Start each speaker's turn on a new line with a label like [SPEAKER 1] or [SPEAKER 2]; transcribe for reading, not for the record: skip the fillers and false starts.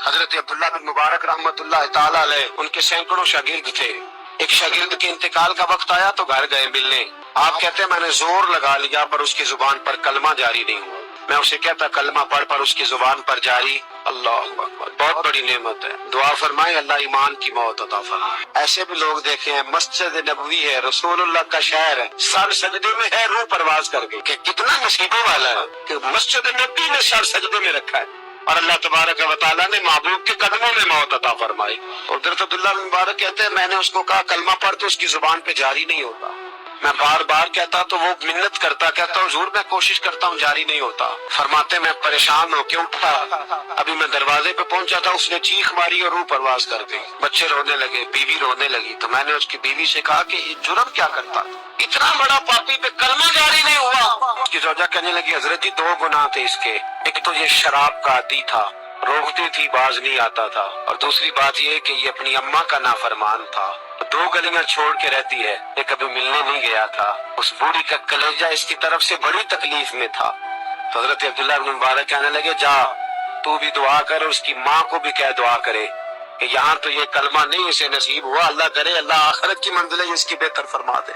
[SPEAKER 1] حضرت عبداللہ بن مبارک رحمت اللہ تعالی علیہ ان کے سینکڑوں شاگرد تھے. ایک شاگرد کے انتقال کا وقت آیا تو گھر گئے ملنے. آپ کہتے ہیں میں نے زور لگا لیا پر اس کی زبان پر کلمہ جاری نہیں ہوا. میں اسے کہتا کلمہ پڑھ پر اس کی زبان پر جاری. اللہ اکبر، بہت بڑی نعمت ہے. دعا فرمائے اللہ ایمان کی موت عطا فرمائے. ایسے بھی لوگ دیکھے ہیں، مسجد نبوی ہے، رسول اللہ کا شہر ہے، سر سجدے میں ہے، روح پرواز کر گئی. کہ کتنا نصیبوں والا ہے کہ مسجد نبی نے سر سجدے میں رکھا ہے اور اللہ تبارک و تعالیٰ نے محبوب کے قدموں میں موت عطا فرمائی. اور حضرت عبداللہ بن مبارک کہتے ہیں میں نے اس کو کہا کلمہ پڑھ تو اس کی زبان پہ جاری نہیں ہوتا. میں بار بار کہتا تو وہ منت کرتا، کہتا حضور میں کوشش کرتا ہوں جاری نہیں ہوتا. فرماتے میں پریشان ہو کے اٹھا، ابھی میں دروازے پہ پہنچا تھا، اس نے چیخ ماری اور روح پرواز کر گئی. بچے رونے لگے، بیوی رونے لگی. تو میں نے اس کی بیوی سے کہا کہ یہ جرم کیا کرتا، اتنا بڑا پاپی پہ کلمہ جاری نہیں ہوا. اس کی زوجہ کہنے لگی حضرت جی 2 گناہ تھے اس کے. ایک تو یہ شراب کا عادی تھا، روکتی تھی باز نہیں آتا تھا، اور دوسری بات یہ کہ یہ اپنی اماں کا نافرمان تھا. 2 گلیاں چھوڑ کے رہتی ہے، یہ کبھی ملنے نہیں گیا تھا. اس بوڑھی کا کلیجہ اس کی طرف سے بڑی تکلیف میں تھا. تو حضرت عبداللہ بن مبارک کہنے لگے جا تو بھی دعا کر اور اس کی ماں کو بھی کہہ دعا کرے کہ یہاں تو یہ کلمہ نہیں اسے نصیب ہوا، اللہ کرے اللہ آخرت کی منزلیں اس کی بہتر فرما دے.